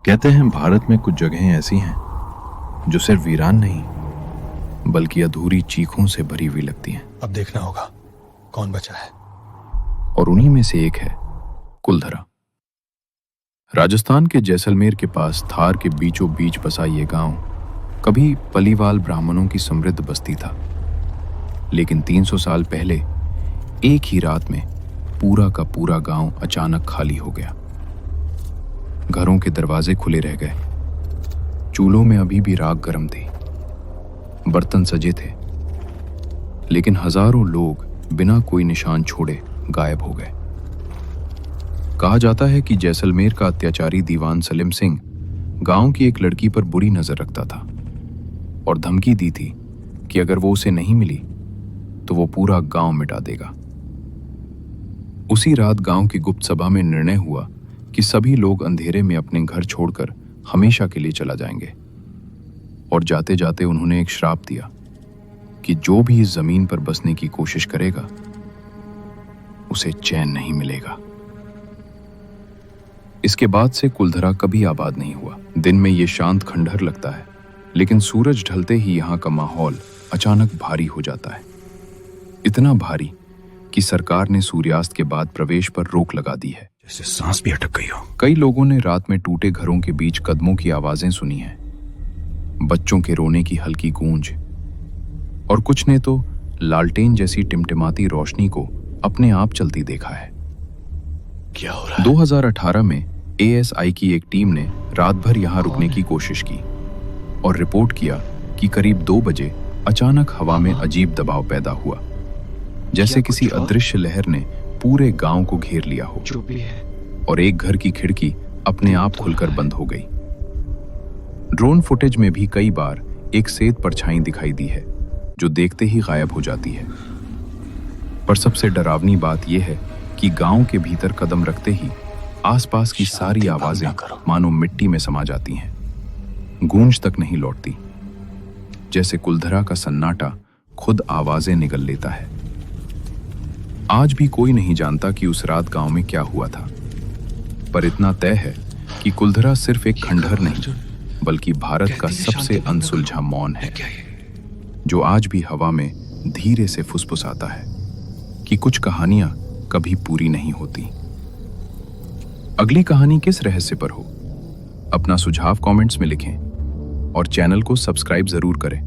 कहते हैं भारत में कुछ जगहें ऐसी हैं जो सिर्फ वीरान नहीं बल्कि अधूरी चीखों से भरी हुई लगती हैं। अब देखना होगा कौन बचा है। और उन्हीं में से एक है कुलधरा। राजस्थान के जैसलमेर के पास थार के बीचों बीच बसा ये गांव कभी पलीवाल ब्राह्मणों की समृद्ध बस्ती था, लेकिन 300 साल पहले एक ही रात में पूरा का पूरा गांव अचानक खाली हो गया। घरों के दरवाजे खुले रह गए, चूल्हों में अभी भी राख गर्म थी, बर्तन सजे थे, लेकिन हजारों लोग बिना कोई निशान छोड़े गायब हो गए। कहा जाता है कि जैसलमेर का अत्याचारी दीवान सलीम सिंह गांव की एक लड़की पर बुरी नजर रखता था और धमकी दी थी कि अगर वो उसे नहीं मिली तो वो पूरा गांव मिटा देगा। उसी रात गांव की गुप्त सभा में निर्णय हुआ कि सभी लोग अंधेरे में अपने घर छोड़कर हमेशा के लिए चला जाएंगे, और जाते जाते उन्होंने एक श्राप दिया कि जो भी इस जमीन पर बसने की कोशिश करेगा उसे चैन नहीं मिलेगा। इसके बाद से कुलधरा कभी आबाद नहीं हुआ। दिन में ये शांत खंडहर लगता है, लेकिन सूरज ढलते ही यहाँ का माहौल अचानक भारी हो जाता है, इतना भारी कि सरकार ने सूर्यास्त के बाद प्रवेश पर रोक लगा दी है। जैसे सांस भी अटक गई हो। कई लोगों ने रात में टूटे घरों के बीच कदमों की आवाजें सुनी हैं, बच्चों के रोने की हल्की गूंज, और कुछ ने तो लालटेन जैसी टिमटिमाती रोशनी को अपने आप चलती देखा है। क्या हो रहा है? 2018 में ASI की एक टीम ने रात भर यहाँ रुकने की कोशिश की और रिपोर्ट किया कि करीब 2 बजे अचानक हवा में अजीब दबाव पैदा हुआ, जैसे किसी अदृश्य लहर ने पूरे गांव को घेर लिया हो, जो भी है। और एक घर की खिड़की अपने आप खुलकर बंद हो गई। ड्रोन फुटेज में भी कई बार एक सेध परछाई दिखाई दी है जो देखते ही गायब हो जाती है। पर सबसे डरावनी बात यह है कि गांव के भीतर कदम रखते ही आसपास की सारी आवाजें मानो मिट्टी में समा जाती हैं, गूंज तक नहीं लौटती, जैसे कुलधरा का सन्नाटा खुद आवाजें निगल लेता है। आज भी कोई नहीं जानता कि उस रात गांव में क्या हुआ था, पर इतना तय है कि कुलधरा सिर्फ एक खंडहर नहीं बल्कि भारत का सबसे अनसुलझा मौन है, जो आज भी हवा में धीरे से फुसफुसाता है कि कुछ कहानियां कभी पूरी नहीं होती। अगली कहानी किस रहस्य पर हो? अपना सुझाव कमेंट्स में लिखें और चैनल को सब्सक्राइब जरूर करें।